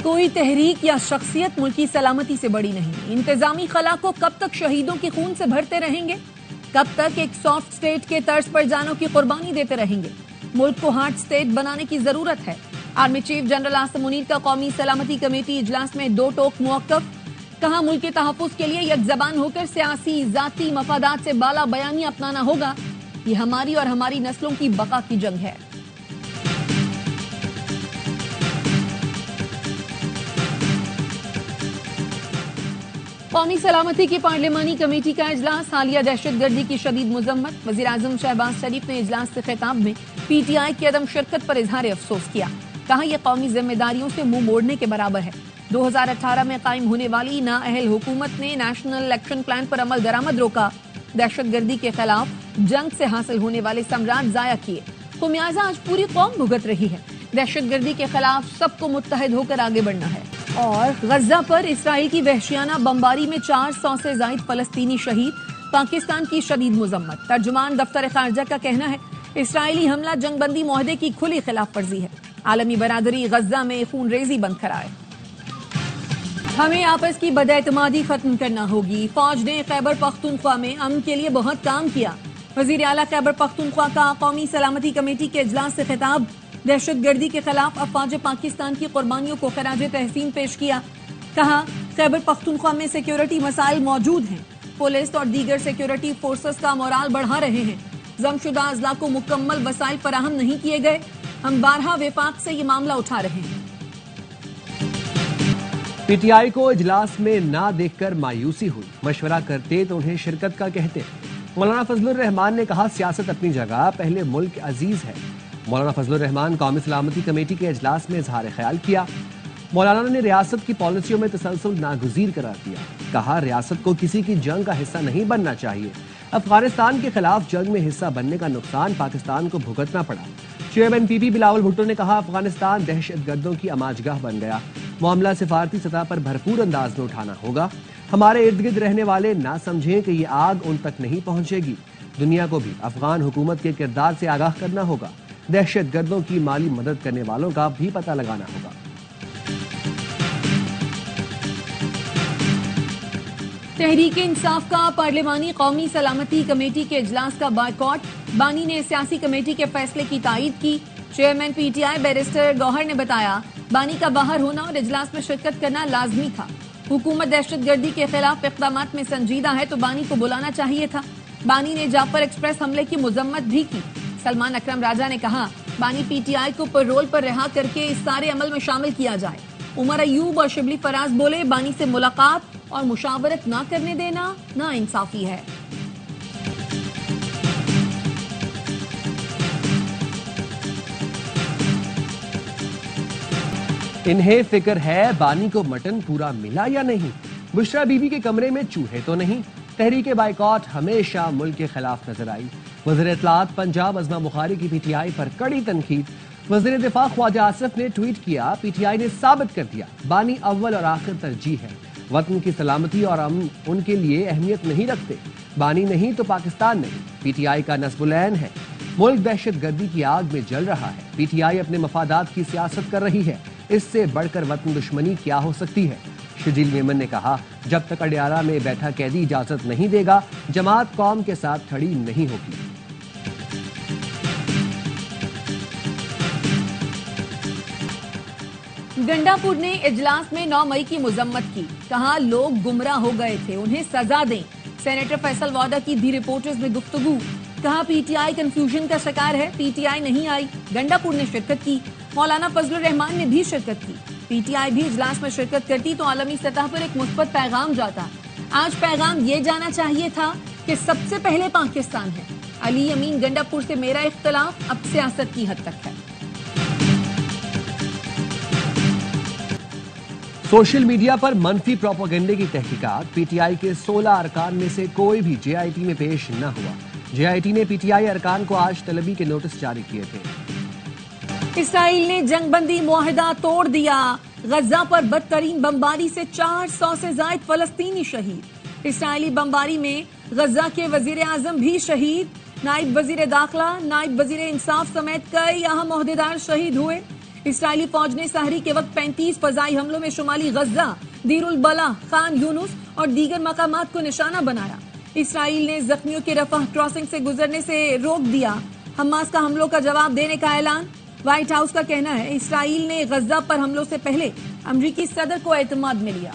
کوئی تحریک یا شخصیت ملکی سلامتی سے بڑی نہیں۔ انتظامی خلا کو کب تک شہیدوں کے خون سے بھرتے رہیں گے؟ کب تک ایک سافٹ سٹیٹ کے طرز پر جانوں کی قربانی دیتے رہیں گے؟ ملک کو ہارڈ سٹیٹ بنانے کی ضرورت ہے۔ Army chief general Asim Munir کا قومی سلامتی کمیٹی اجلاس میں 2 ٹوک موقف۔ کہا ملک کے تحفظ کے لیے یک زبان ہو کر سیاسی ذاتی مفادات سے بالا بیانی اپنانا ہوگا۔ یہ ہماری اور ہماری نسلوں کی بقا کی جنگ ہے۔ قومی سلامتی کی پارلیمانی کمیٹی کا اجلاس، حالیہ دہشت گردی کی شدید مذمت۔ وزیراعظم شہباز شریف نے اجلاس سے خطاب میں پی ٹی آئی کی عدم شرکت پر اظہار افسوس کیا۔ کہا یہ قومی ذمہ داریوں سے منہ موڑنے کے برابر ہے۔ 2018 میں قائم ہونے والی نااہل حکومت نے نیشنل ایکشن پلان پر عمل درآمد روکا، دہشت گردی کے خلاف جنگ سے حاصل ہونے والے ثمرات ضائع کیے۔ خمیازہ آج پوری قوم بھگت رہی ہے۔ دہشت گردی کے خلاف سب کو متحد ہو کر آگے بڑھنا ہے۔ اور غزہ پر اسرائیل کی وحشیانہ بمباری میں 400 سے زائد فلسطینی شہید، پاکستان کی شدید مذمت۔ ترجمان دفتر خارجہ کا کہنا ہے اسرائیلی حملہ جنگ بندی معاہدے کی کھلی خلاف ورزی ہے۔ عالمی برادری غزہ میں خون ریزی بند کرائے۔ ہمیں آپس کی بد اعتمادی ختم کرنا ہوگی۔ فوج نے خیبر پختونخوا میں امن کے لیے بہت کام کیا۔ وزیر اعلیٰ خیبر پختونخوا کا قومی سلامتی کمیٹی کے اجلاس سے خطاب۔ دہشت گردی کے خلاف افواج پاکستان کی قربانیوں کو خراج تحسین پیش کیا۔ کہا خیبر پختونخوا میں سیکیورٹی مسائل موجود ہیں۔ پولیس اور دیگر سیکیورٹی فورسز کا مورال بڑھا رہے ہیں۔ ضم شدہ اضلاع کو مکمل وسائل فراہم نہیں کیے گئے۔ ہم بارہا وفاق سے یہ معاملہ اٹھا رہے ہیں۔ پی ٹی آئی کو اجلاس میں نہ دیکھ کر مایوسی ہوئی، مشورہ کرتے تو انہیں شرکت کا کہتے۔ مولانا فضل الرحمان نے کہا سیاست اپنی جگہ، پہلے ملک عزیز ہے۔ مولانا فضل الرحمان قومی سلامتی کمیٹی کے اجلاس میں اظہار خیال کیا۔ مولانا نے ریاست کی پالیسیوں میں تسلسل ناگزیر قرار دیا۔ کہا ریاست کو کسی کی جنگ کا حصہ نہیں بننا چاہیے۔ افغانستان کے خلاف جنگ میں حصہ بننے کا نقصان پاکستان کو بھگتنا پڑا۔ چیئرمین پی پی بلاول بھٹو نے کہا افغانستان دہشت گردوں کی آماجگاہ بن گیا۔ معاملہ سفارتی سطح پر بھرپور انداز میں اٹھانا ہوگا۔ ہمارے ارد گرد رہنے والے نہ سمجھیں کہ یہ آگ ان تک نہیں پہنچے گی۔ دنیا کو بھی افغان حکومت کے کردار سے آگاہ کرنا ہوگا۔ دہشت گردوں کی مالی مدد کرنے والوں کا بھی پتہ لگانا ہوگا۔ تحریک انصاف کا پارلیمانی قومی سلامتی کمیٹی کے اجلاس کا بائیکاٹ۔ بانی نے سیاسی کمیٹی کے فیصلے کی تائید کی۔ Chairman P T I barrister Gohar نے بتایا بانی کا باہر ہونا اور اجلاس میں شرکت کرنا لازمی تھا۔ حکومت دہشت گردی کے خلاف اقدامات میں سنجیدہ ہے تو بانی کو بلانا چاہیے تھا۔ بانی نے جعفر ایکسپریس حملے کی مذمت بھی کی۔ سلمان اکرم راجہ نے کہا بانی پی ٹی آئی کو پیرول پر رہا کر کے اس سارے عمل میں شامل کیا جائے۔ عمر ایوب اور شبلی فراز بولے بانی سے ملاقات اور مشاورت نہ کرنے دینا نا انصافی ہے۔ انہیں فکر ہے بانی کو مٹن پورا ملا یا نہیں، بشرا بی بی کے کمرے میں چوہے تو نہیں۔ تحریک بائیکاٹ ہمیشہ ملک کے خلاف نظر آئی۔ وزیر اطلاعات پنجاب عظمہ بخاری کی پی ٹی آئی پر کڑی تنقید۔ وزیر دفاع خواجہ آصف نے ٹویٹ کیا پی ٹی آئی نے ثابت کر دیا بانی اول اور آخر ترجیح ہے۔ وطن کی سلامتی اور امن ان کے لیے اہمیت نہیں رکھتے۔ بانی نہیں تو پاکستان نہیں۔ پی ٹی آئی کا نصب العین ہے۔ ملک دہشت گردی کی آگ میں جل رہا ہے۔ پی ٹی آئی اپنے مفادات کی سیاست کر رہی ہے۔ اس سے بڑھ کر وطن دشمنی کیا ہو سکتی ہے؟ شجیل میمن نے کہا جب تک اڈیالہ میں بیٹھا قیدی اجازت نہیں دے گا جماعت قوم کے ساتھ کھڑی نہیں ہوگی۔ گنڈا پور نے اجلاس میں 9 مئی کی مذمت کی۔ کہا لوگ گمراہ ہو گئے تھے، انہیں سزا دیں۔ سینیٹر فیصل واڈا کی دی رپورٹرز میں گفتگو۔ کہا پی ٹی آئی کنفیوژن کا شکار ہے، پی ٹی آئی نہیں آئی۔ گنڈا پور نے شرکت کی۔ مولانا فضل الرحمان نے بھی شرکت کی۔ پی ٹی آئی بھی اجلاس میں شرکت کرتی تو عالمی سطح پر ایک مثبت پیغام جاتا۔ آج پیغام یہ جانا چاہیے تھا کہ سب سے پہلے پاکستان ہے۔ علی امین گنڈا پور سے میرا اختلاف اب سیاست کی حد تک ہے۔ سوشل میڈیا پر منفی پروپیگنڈے کی تحقیقات۔ پی ٹی آئی کے 16 ارکان میں سے کوئی بھی جے آئی ٹی میں پیش نہ ہوا۔ جے آئی ٹی نے پی ٹی آئی ارکان کو آج طلبی کے نوٹس جاری کیے تھے۔ اسرائیل نے جنگ بندی معاہدہ توڑ دیا۔ غزہ پر بدترین بمباری سے 400 سے زائد فلسطینی شہید۔ اسرائیلی بمباری میں غزہ کے وزیر اعظم بھی شہید۔ نائب وزیر داخلہ، نائب وزیر انصاف سمیت کئی اہم عہدیدار شہید ہوئے۔ اسرائیلی فوج نے سحری کے وقت 35 فضائی حملوں میں شمالی غزہ، دیر البلح، خان یونس اور دیگر مقامات کو نشانہ بنایا۔ اسرائیل نے زخمیوں کے رفح کراسنگ سے گزرنے سے روک دیا۔ حماس کا حملوں کا جواب دینے کا اعلان۔ وائٹ ہاؤس کا کہنا ہے اسرائیل نے غزہ پر حملوں سے پہلے امریکی صدر کو اعتماد میں لیا۔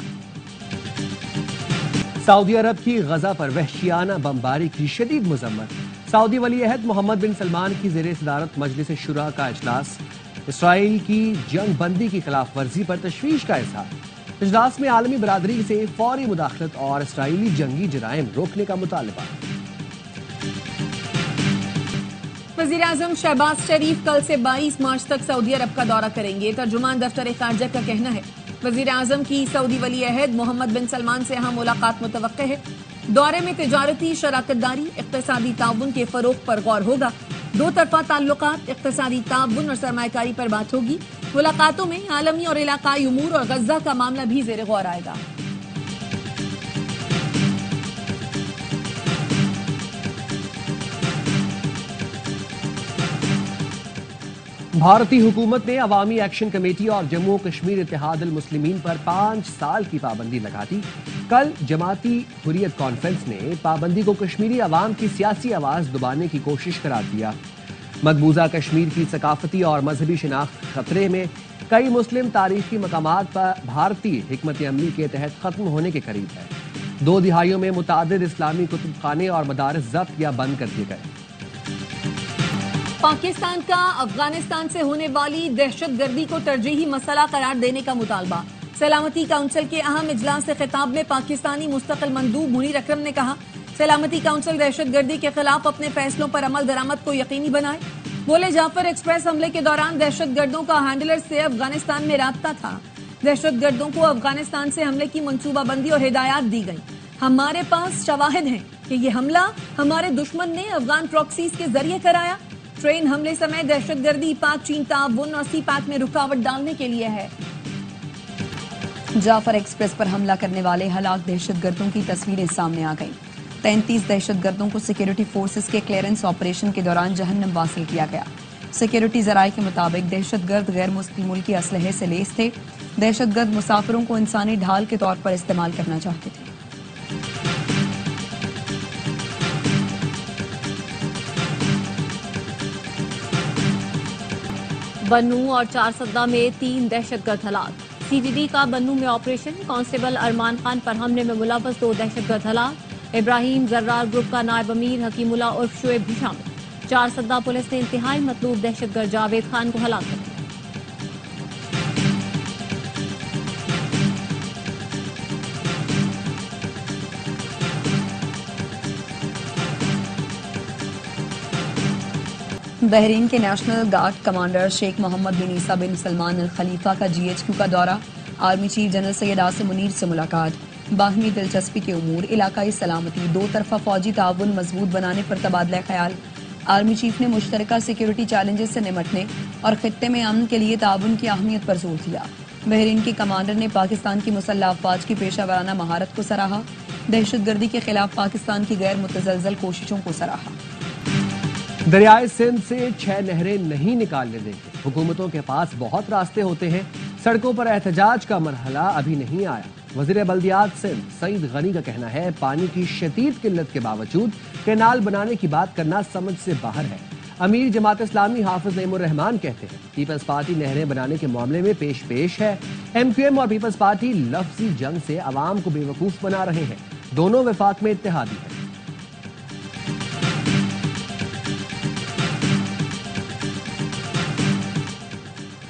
سعودی عرب کی غزہ پر وحشیانہ بمباری کی شدید مذمت۔ سعودی ولی عہد محمد بن سلمان کی زیر صدارت مجلس شورا کا اجلاس۔ اسرائیل کی جنگ بندی کی خلاف ورزی پر تشویش کا اظہار۔ اجلاس میں عالمی برادری سے فوری مداخلت اور اسرائیلی جنگی جرائم روکنے کا مطالبہ۔ وزیراعظم شہباز شریف کل سے 22 مارچ تک سعودی عرب کا دورہ کریں گے۔ ترجمان دفتر خارجہ کا کہنا ہے وزیراعظم کی سعودی ولی عہد محمد بن سلمان سے اہم ملاقات متوقع ہے۔ دورے میں تجارتی شراکت داری، اقتصادی تعاون کے فروغ پر غور ہوگا۔ دو طرفہ تعلقات، اقتصادی تعاون اور سرمایہ کاری پر بات ہوگی۔ ملاقاتوں میں عالمی اور علاقائی امور اور غزہ کا معاملہ بھی زیر غور آئے گا۔ بھارتی حکومت نے عوامی ایکشن کمیٹی اور جموں کشمیر اتحاد المسلمین پر 5 سال کی پابندی لگا دی۔ کل جماعتی حریت کانفرنس نے پابندی کو کشمیری عوام کی سیاسی آواز دبانے کی کوشش قرار دیا۔ مقبوضہ کشمیر کی ثقافتی اور مذہبی شناخت خطرے میں، کئی مسلم تاریخی مقامات پر بھارتی حکمت عملی کے تحت ختم ہونے کے قریب ہے۔ 2 دہائیوں میں متعدد اسلامی کتب خانے اور مدارس ضبط یا بند کر دیے گئے۔ پاکستان کا افغانستان سے ہونے والی دہشت گردی کو ترجیحی مسئلہ قرار دینے کا مطالبہ۔ سلامتی کونسل کے اہم اجلاس سے خطاب میں پاکستانی مستقل مندوب منیر اکرم نے کہا سلامتی کونسل دہشت گردی کے خلاف اپنے فیصلوں پر عمل درآمد کو یقینی بنائے۔ بولے جعفر ایکسپریس حملے کے دوران دہشت گردوں کا ہینڈلر سے افغانستان میں رابطہ تھا۔ دہشت گردوں کو افغانستان سے حملے کی منصوبہ بندی اور ہدایات دی گئی۔ ہمارے پاس شواہد ہیں کہ یہ حملہ ہمارے دشمن نے افغان پراکسیز کے ذریعے کرایا۔ ٹرین حملے سمیت دہشت گردی پاک چین تعاون اور سی پیک میں رکاوٹ ڈالنے کے لیے ہے۔ جعفر ایکسپریس پر حملہ کرنے والے ہلاک دہشت گردوں کی تصویریں سامنے آ گئیں۔ 33 دہشت گردوں کو سیکیورٹی فورسز کے کلیئرنس آپریشن کے دوران جہنم واصل کیا گیا۔ سیکیورٹی ذرائع کے مطابق دہشت گرد غیر مسلم ملکی اسلحے سے لیس تھے۔ دہشت گرد مسافروں کو انسانی ڈھال کے طور پر استعمال کرنا چاہتے تھے۔ بنوں اور چارسدہ میں 3 دہشت گرد ہلاک۔ سی ٹی ڈی کا بنوں میں آپریشن، کانسٹیبل ارمان خان پر حملے میں ملوث 2 دہشت گرد ہلاک۔ ابراہیم زرار گروپ کا نائب امیر حکیم اللہ عرف شعیب بھی شامل۔ چارسدہ پولیس نے انتہائی مطلوب دہشت گرد جاوید خان کو ہلاک کر دیا۔ بحرین کے نیشنل گارڈ کمانڈر شیخ محمد بن عیسیٰ بن سلمان الخلیفہ کا GHQ کا دورہ، army chief general Syed Asim Munir سے ملاقات، باہمی دلچسپی کے امور، علاقائی سلامتی، 2 طرفہ فوجی تعاون مضبوط بنانے پر تبادلہ خیال۔ آرمی چیف نے مشترکہ سیکیورٹی چیلنجز سے نمٹنے اور خطے میں امن کے لیے تعاون کی اہمیت پر زور دیا۔ بحرین کے کمانڈر نے پاکستان کی مسلح افواج کی پیشہ ورانہ مہارت کو سراہا، دہشت گردی کے خلاف پاکستان کی غیر متزلزل کوششوں کو سراہا۔ دریائے سندھ سے 6 نہریں نہیں نکالنے دیں گے۔ حکومتوں کے پاس بہت راستے ہوتے ہیں، سڑکوں پر احتجاج کا مرحلہ ابھی نہیں آیا۔ وزیر بلدیات سندھ سعید غنی کا کہنا ہے پانی کی شدید قلت کے باوجود کینال بنانے کی بات کرنا سمجھ سے باہر ہے۔ امیر جماعت اسلامی حافظ نعیم الرحمان کہتے ہیں پیپلز پارٹی نہریں بنانے کے معاملے میں پیش ہے۔ MQM اور پیپلز پارٹی لفظی جنگ سے عوام کو بیوقوف بنا رہے ہیں۔ دونوں وفاق میں اتحادی ہیں۔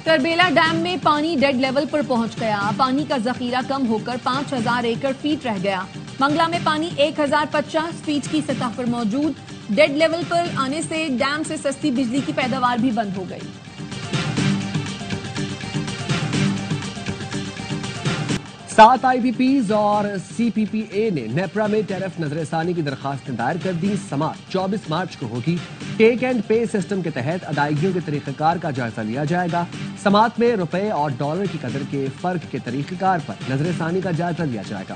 تربیلا ڈیم میں پانی ڈیڈ لیول پر پہنچ گیا۔ پانی کا ذخیرہ کم ہو کر 5000 ایکڑ فیٹ رہ گیا۔ منگلا میں پانی 1050 فیٹ کی سطح پر موجود۔ ڈیڈ لیول پر آنے سے ڈیم سے سستی بجلی کی پیداوار بھی بند ہو گئی۔ 7 IPPs اور CPPA نے نیپرا میں ٹیرف نظر ثانی کی درخواستیں دائر کر دی۔ سماعت 24 مارچ کو ہوگی۔ ٹیک اینڈ پے سسٹم کے تحت ادائیگیوں کے طریقہ کار کا جائزہ لیا جائے گا۔ سماعت میں روپے اور ڈالر کی قدر کے فرق کے طریقہ کار پر نظر ثانی کا جائزہ لیا جائے گا۔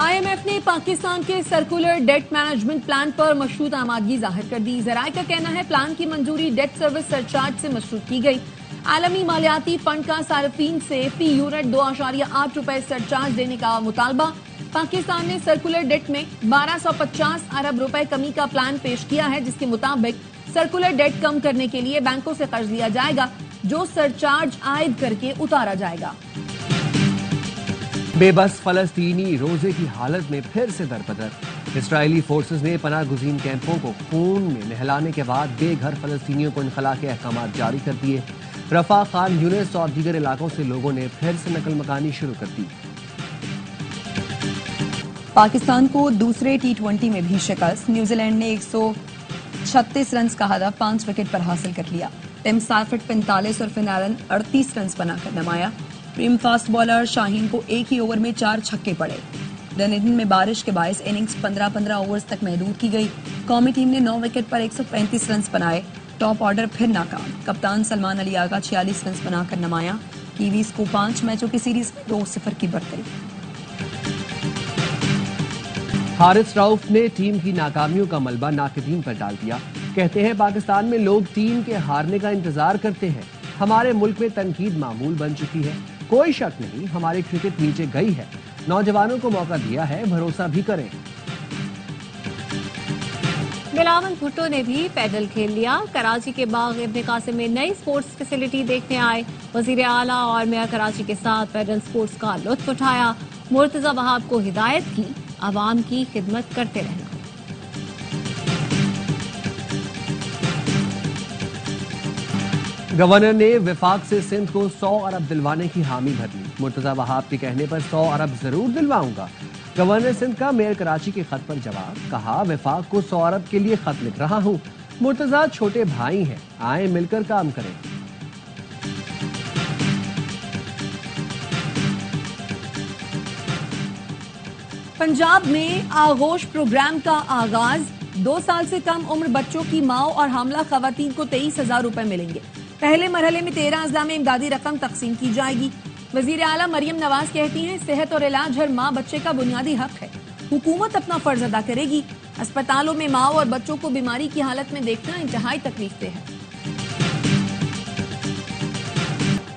IMF نے پاکستان کے سرکولر ڈیٹ مینجمنٹ پلان پر مشروط آمادگی ظاہر کر دی. ذرائع کا کہنا ہے پلان کی منظوری ڈیٹ سروس سرچارج سے مشروط کی گئی. عالمی مالیاتی فنڈ کا صارفین سے فی یونٹ 2.8 روپے سرچارج دینے کا مطالبہ. پاکستان نے سرکولر ڈیٹ میں 1250 ارب روپے کمی کا پلان پیش کیا ہے، جس کے مطابق سرکولر ڈیٹ کم کرنے کے لیے بینکوں سے قرض لیا جائے گا جو سرچارج عائد کر کے اتارا جائے گا. بے بس فلسطینی روزے کی حالت میں پھر سے دربدر. اسرائیلی فورسز نے پناہ گزین کیمپوں کو خون میں نہلانے کے بعد بے گھر فلسطینیوں کو انخلاء کے احکامات جاری کر دیے. رفح، خان یونس اور دیگر علاقوں سے لوگوں نے پھر سے نقل مکانی شروع کر دی. پاکستان کو دوسرے T20 میں بھی شکست. نیوزی لینڈ نے 136 رنز کا ہدف 5 وکٹ پر حاصل کر لیا. ٹم سافٹ 45 اور فن ایلن 38 رنز بنا کر نمایا. پریم فاسٹ بالر شاہین کو ایک ہی اوور میں 4 چھکے پڑے. ڈنیٹن میں بارش کے باعث اننگز 15 اوورز تک محدود کی گئی. قومی ٹیم نے 9 وکٹ پر 135 رنز بنائے. ٹاپ آرڈر پھر ناکام. کپتان سلمان علی آغا 46 رنز بنا کر نمایا. کیویز کو 5 میچوں کی سیریز میں 2-0 کی برتری. حارث رؤف نے ٹیم کی ناکامیوں کا ملبہ ناقدین پر ڈال دیا. کہتے ہیں پاکستان میں لوگ ٹیم کے ہارنے کا انتظار کرتے ہیں. ہمارے ملک میں تنقید معمول بن چکی ہے. کوئی شک نہیں ہماری کرکٹ نیچے گئی ہے. نوجوانوں کو موقع دیا ہے، بھروسہ بھی کریں. بلاول بھٹو نے بھی پیڈل کھیل لیا. کراچی کے باغ ابن قاسم میں نئی سپورٹس فیسلٹی دیکھنے آئے. وزیر اعلیٰ اور میئر کراچی کے ساتھ پیڈل سپورٹس کا لطف اٹھایا. مرتضی وہاب کو ہدایت کی عوام کی خدمت کرتے رہنا. گورنر نے وفاق سے سندھ کو 100 ارب دلوانے کی حامی بھر لی. مرتضی وہاب کے کہنے پر 100 ارب ضرور دلواؤں گا. گورنر سندھ کا میئر کراچی کے خط پر جواب. کہا وفاق کو 100 ارب کے لیے خط لکھ رہا ہوں. مرتضی چھوٹے بھائی ہیں، آئیں مل کر کام کریں. پنجاب میں آغوش پروگرام کا آغاز. 2 سال سے کم عمر بچوں کی ماؤں اور حاملہ خواتین کو 23,000 روپے ملیں گے. پہلے مرحلے میں 13 اضلاع میں امدادی رقم تقسیم کی جائے گی. وزیر اعلیٰ مریم نواز کہتی ہیں صحت اور علاج ہر ماں بچے کا بنیادی حق ہے. حکومت اپنا فرض ادا کرے گی. اسپتالوں میں ماؤں اور بچوں کو بیماری کی حالت میں دیکھنا انتہائی تکلیف دہ ہے.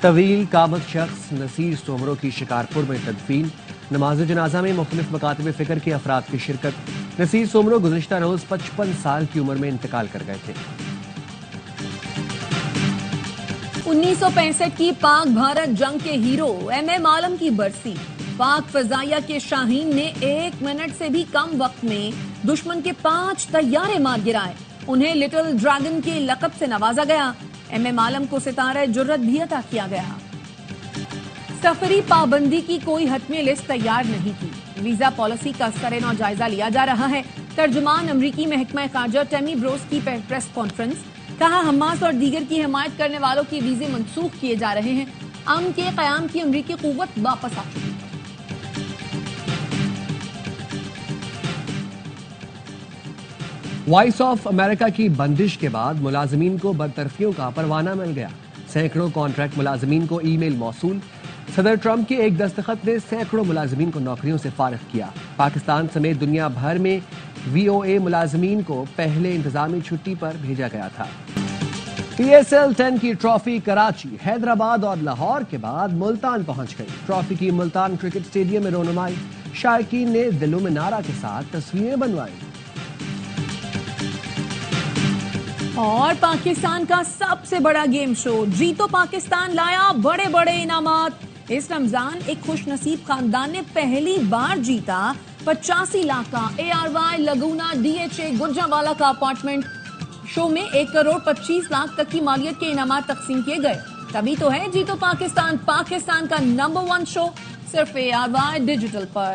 طویل قامت شخص نصیر سومرو کی شکارپور میں تدفین. نماز جنازہ میں مختلف مکاتب فکر کے افراد کی شرکت. نصیر سومرو گزشتہ روز 55 سال کی عمر میں انتقال کر گئے تھے. 1965 کی پاک بھارت جنگ کے ہیرو MM عالم کی برسی. پاک فضائیہ کے شاہین نے 1 منٹ سے بھی کم وقت میں دشمن کے 5 طیارے مار گرائے. انہیں لٹل ڈریگن کے لقب سے نوازا گیا. MM عالم کو ستارہ جرت بھی عطا کیا گیا. سفری پابندی کی کوئی حتمی لسٹ تیار نہیں کی. ویزا پالیسی کا سرنو جائزہ لیا جا رہا ہے. ترجمان امریکی محکمہ خارجہ ٹیمی بروس کی پریس کانفرنس. کہا حماس اور دیگر کی حمایت کرنے والوں کے ویزے منسوخ کیے جا رہے ہیں. امن کے قیام کی امریکی قوت واپس آ چکی ہے. وائس آف امریکہ کی بندش کے بعد ملازمین کو برطرفیوں کا پروانہ مل گیا. سینکڑوں کانٹریکٹ ملازمین کو ای میل موصول. صدر ٹرمپ کے ایک دستخط نے سینکڑوں ملازمین کو نوکریوں سے فارغ کیا. پاکستان سمیت دنیا بھر میں VOA ملازمین کو پہلے انتظامی چھٹی پر بھیجا گیا تھا. PSL 10 کی ٹرافی کراچی، حیدرآباد اور لاہور کے بعد ملتان پہنچ گئی. ٹرافی کی ملتان کرکٹ اسٹیڈیم میں رونمائی. شائقین نے دلوں میں نعرہ کے ساتھ تصویریں بنوائی. اور پاکستان کا سب سے بڑا گیم شو جیتو پاکستان لایا بڑے بڑے انعامات. اس رمضان ایک خوش نصیب خاندان نے پہلی بار جیتا 85 لاکھ کا ARY لگونا DHA گجرانوالہ کا اپارٹمنٹ. شو میں 1 کروڑ 25 لاکھ تک کی مالیت کے انعامات تقسیم کیے گئے. تبھی تو ہے جیتو پاکستان پاکستان کا نمبر 1 شو صرف ARY ڈیجیٹل پر.